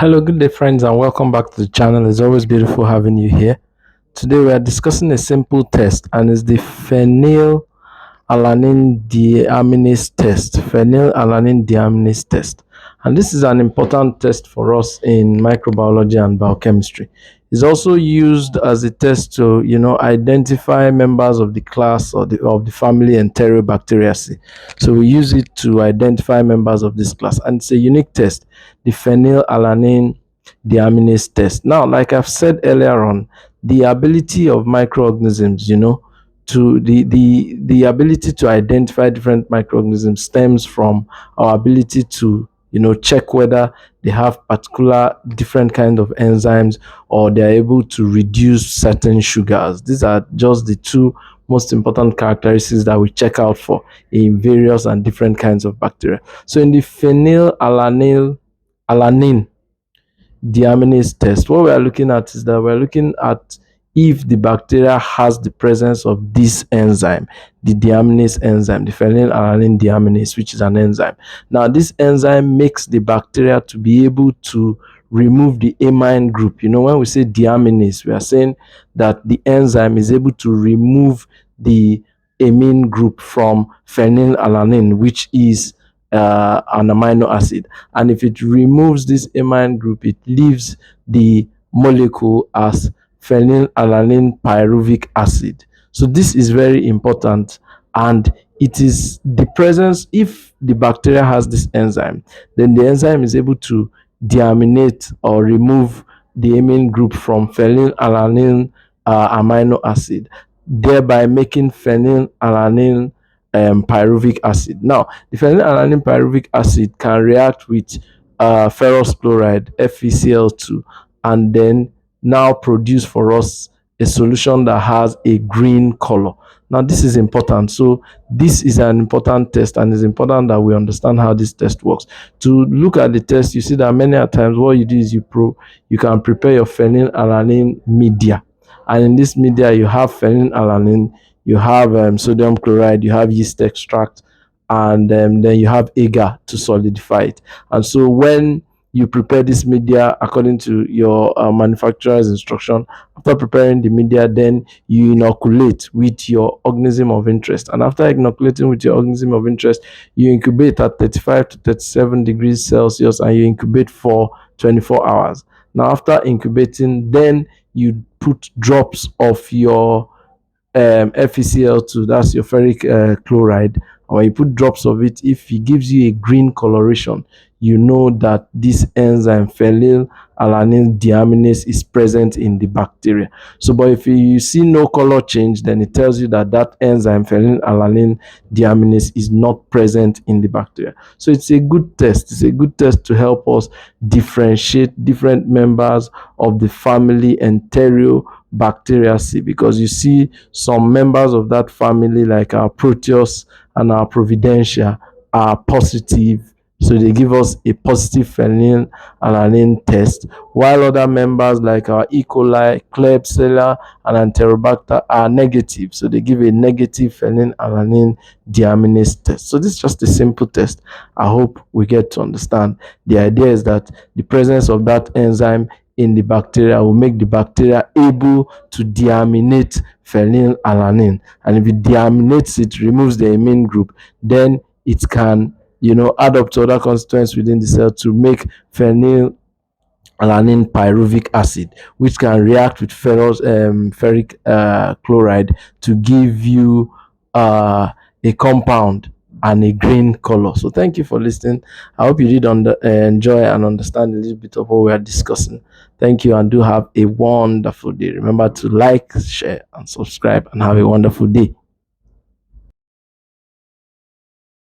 Hello, good day, friends, and welcome back to the channel. It's always beautiful having you here. Today, we are discussing a simple test, and it's the phenylalanine deaminase test. Phenylalanine deaminase test, and this is an important test for us in microbiology and biochemistry. It's also used as a test to, identify members of the class or of the family Enterobacteriaceae. So we use it to identify members of this class, and it's a unique test, the phenylalanine deaminase test. Now, like I've said earlier on, the ability of microorganisms, to the ability to identify different microorganisms stems from our ability to check whether they have particular different kind of enzymes, or they're able to reduce certain sugars. These are just the two most important characteristics that we check out for in various and different kinds of bacteria. So in the alanine deaminase test, what we are looking at is that we're looking at if the bacteria has the presence of this enzyme, the deaminase enzyme, the phenylalanine deaminase, which is an enzyme. Now, this enzyme makes the bacteria to be able to remove the amine group. When we say deaminase, we are saying that the enzyme is able to remove the amine group from phenylalanine, which is an amino acid. And if it removes this amine group, it leaves the molecule as phenylalanine pyruvic acid. So this is very important, and it is the presence, if the bacteria has this enzyme, then the enzyme is able to deaminate or remove the amine group from phenylalanine amino acid, thereby making phenylalanine pyruvic acid. Now, the phenylalanine pyruvic acid can react with ferrous chloride, FeCl2, and then now produce for us a solution that has a green color. Now, this is important. So, this is an important test, and it's important that we understand how this test works. To look at the test, you see that many a times what you do is you can prepare your phenylalanine media, and in this media you have phenylalanine, you have sodium chloride, you have yeast extract, and then you have agar to solidify it. And so when you prepare this media according to your manufacturer's instruction, after preparing the media, then you inoculate with your organism of interest. And after inoculating with your organism of interest, you incubate at 35 to 37 degrees Celsius, and you incubate for 24 hours. Now, after incubating, then you put drops of your FeCl2, that's your ferric chloride. And when you put drops of it, if it gives you a green coloration, you know that this enzyme phenylalanine deaminase is present in the bacteria. So, but if you see no color change, then it tells you that that enzyme phenylalanine deaminase is not present in the bacteria. So it's a good test. It's a good test to help us differentiate different members of the family Enterobacteriaceae, because you see some members of that family, like our Proteus and our Providentia, are positive. So they give us a positive phenylalanine test, while other members like our E. coli, Klebsiella, and Enterobacter are negative. So they give a negative phenylalanine deaminase test. So this is just a simple test. I hope we get to understand. The idea is that the presence of that enzyme in the bacteria will make the bacteria able to deaminate phenylalanine. And if it deaminates it, removes the amine group, then it can add up to other constituents within the cell to make phenylalanine pyruvic acid, which can react with ferric chloride to give you a compound and a green color. So thank you for listening. I hope you did enjoy and understand a little bit of what we are discussing. Thank you, and do have a wonderful day. Remember to like, share, and subscribe, and have a wonderful day.